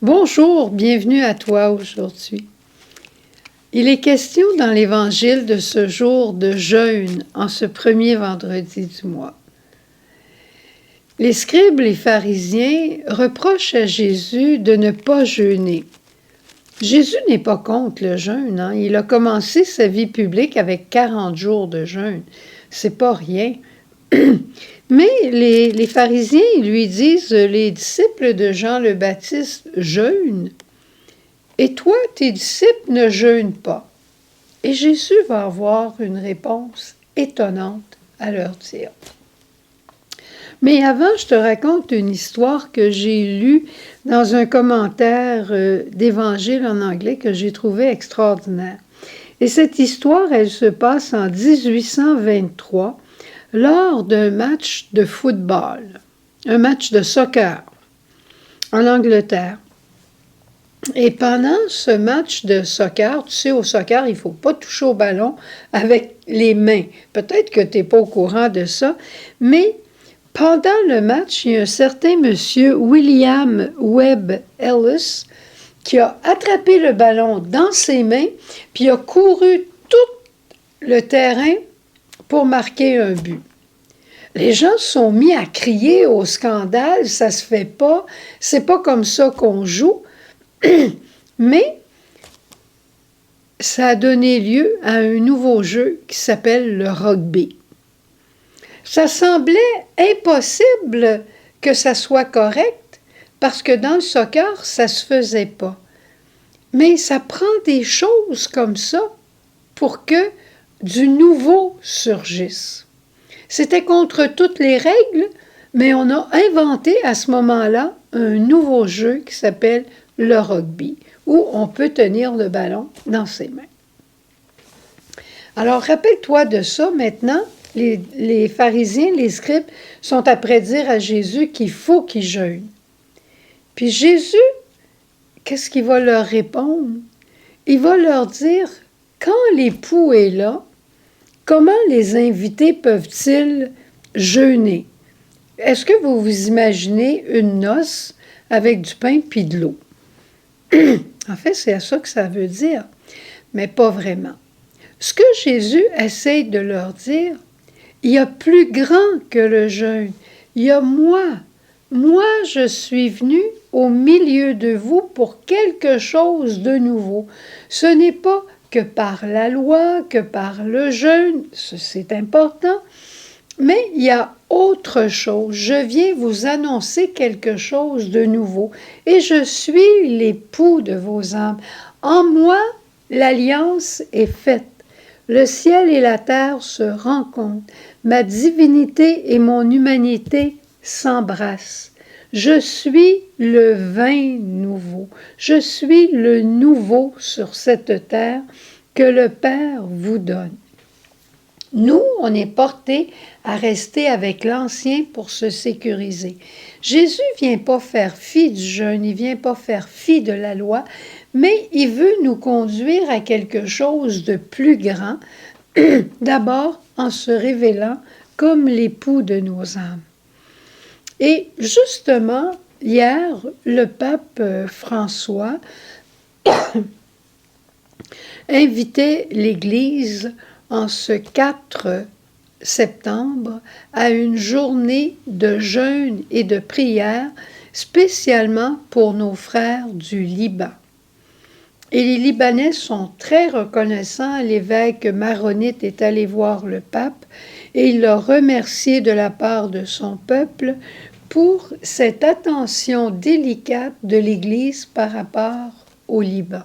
Bonjour, bienvenue à toi aujourd'hui. Il est question dans l'Évangile de ce jour de jeûne en ce premier vendredi du mois. Les scribes, les pharisiens reprochent à Jésus de ne pas jeûner. Jésus n'est pas contre le jeûne, hein? Il a commencé sa vie publique avec 40 jours de jeûne. C'est pas rien. Mais les pharisiens lui disent, les disciples de Jean le Baptiste jeûnent. Et toi, tes disciples ne jeûnent pas. Et Jésus va avoir une réponse étonnante à leur dire. Mais avant, je te raconte une histoire que j'ai lue dans un commentaire d'Évangile en anglais que j'ai trouvé extraordinaire. Et cette histoire, elle se passe en 1823 lors d'un match de football, un match de soccer en Angleterre. Et pendant ce match de soccer, tu sais, au soccer, il ne faut pas toucher au ballon avec les mains. Peut-être que tu n'es pas au courant de ça, mais pendant le match, il y a un certain monsieur William Webb Ellis qui a attrapé le ballon dans ses mains, puis a couru tout le terrain pour marquer un but. Les gens se sont mis à crier au scandale, ça se fait pas, c'est pas comme ça qu'on joue. Mais ça a donné lieu à un nouveau jeu qui s'appelle le rugby. Ça semblait impossible que ça soit correct parce que dans le soccer, ça se faisait pas. Mais ça prend des choses comme ça pour que du nouveau surgisse. C'était contre toutes les règles, mais on a inventé à ce moment-là un nouveau jeu qui s'appelle le rugby, où on peut tenir le ballon dans ses mains. Alors, rappelle-toi de ça maintenant. Les pharisiens, les scribes, sont après dire à Jésus qu'il faut qu'il jeûne. Puis Jésus, qu'est-ce qu'il va leur répondre? Il va leur dire, quand l'époux est là, comment les invités peuvent-ils jeûner? Est-ce que vous vous imaginez une noce avec du pain puis de l'eau? En fait, c'est à ça que ça veut dire, mais pas vraiment. Ce que Jésus essaye de leur dire, il y a plus grand que le jeûne. Il y a moi. Moi, je suis venu au milieu de vous pour quelque chose de nouveau. Ce n'est pas que par la loi, que par le jeûne, c'est important, mais il y a autre chose. Je viens vous annoncer quelque chose de nouveau et je suis l'époux de vos âmes. En moi, l'alliance est faite. Le ciel et la terre se rencontrent. Ma divinité et mon humanité s'embrassent. Je suis le vin nouveau. Je suis le nouveau sur cette terre que le Père vous donne. Nous, on est portés à rester avec l'ancien pour se sécuriser. Jésus ne vient pas faire fi du jeûne, il ne vient pas faire fi de la loi, mais il veut nous conduire à quelque chose de plus grand, d'abord en se révélant comme l'époux de nos âmes. Et justement, hier, le pape François invitait l'Église en ce 4 septembre à une journée de jeûne et de prière spécialement pour nos frères du Liban. Et les Libanais sont très reconnaissants. L'évêque maronite est allé voir le pape et il l'a remercié de la part de son peuple pour cette attention délicate de l'Église par rapport au Liban.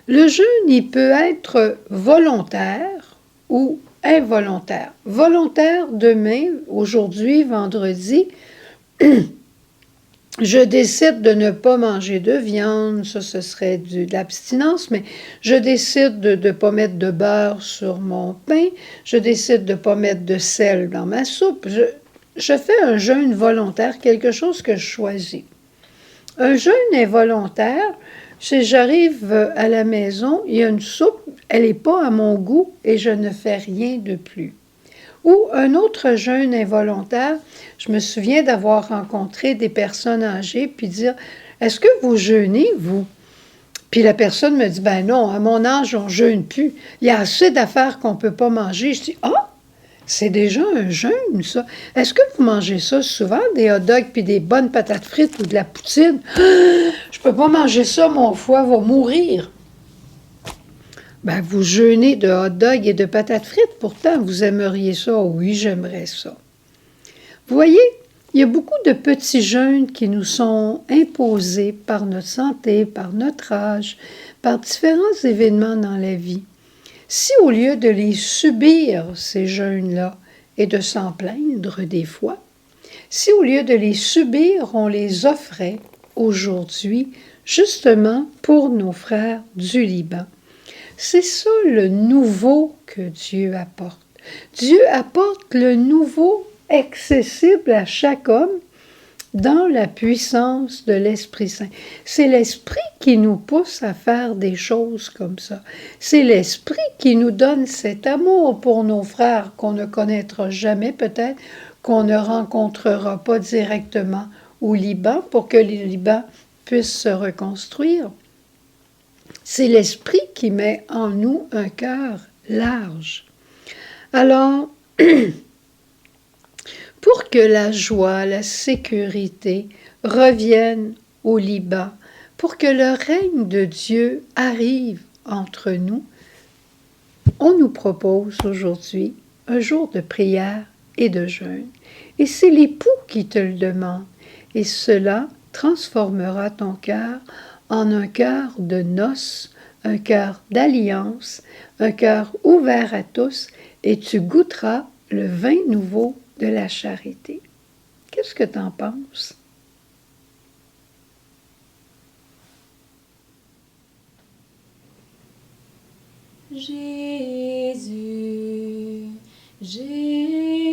Le jeûne, il peut être volontaire ou involontaire. Volontaire, demain, aujourd'hui, vendredi, je décide de ne pas manger de viande, ça ce serait de l'abstinence, mais je décide de ne pas mettre de beurre sur mon pain, je décide de ne pas mettre de sel dans ma soupe. Je fais un jeûne volontaire, quelque chose que je choisis. Un jeûne involontaire, si j'arrive à la maison, il y a une soupe, elle n'est pas à mon goût et je ne fais rien de plus. Ou un autre jeûne involontaire, je me souviens d'avoir rencontré des personnes âgées, puis dire, est-ce que vous jeûnez, vous? Puis la personne me dit, ben non, à mon âge, on jeûne plus. Il y a assez d'affaires qu'on ne peut pas manger. Je dis, ah, c'est déjà un jeûne, ça. Est-ce que vous mangez ça souvent, des hot dogs puis des bonnes patates frites ou de la poutine? Je peux pas manger ça, mon foie va mourir. Ben, vous jeûnez de hot dogs et de patates frites, pourtant, vous aimeriez ça. Oui, j'aimerais ça. Vous voyez, il y a beaucoup de petits jeûnes qui nous sont imposés par notre santé, par notre âge, par différents événements dans la vie. Si au lieu de les subir, ces jeûnes-là, et de s'en plaindre des fois, si au lieu de les subir, on les offrait aujourd'hui, justement pour nos frères du Liban. C'est ça le nouveau que Dieu apporte. Dieu apporte le nouveau accessible à chaque homme dans la puissance de l'Esprit Saint. C'est l'Esprit qui nous pousse à faire des choses comme ça. C'est l'Esprit qui nous donne cet amour pour nos frères qu'on ne connaîtra jamais peut-être, qu'on ne rencontrera pas directement au Liban pour que le Liban puisse se reconstruire. C'est l'Esprit qui met en nous un cœur large. Alors, pour que la joie, la sécurité reviennent au Liban, pour que le règne de Dieu arrive entre nous, on nous propose aujourd'hui un jour de prière et de jeûne. Et c'est l'époux qui te le demande. Et cela transformera ton cœur en un cœur de noces, un cœur d'alliance, un cœur ouvert à tous, et tu goûteras le vin nouveau de la charité. Qu'est-ce que tu en penses? Jésus, Jésus.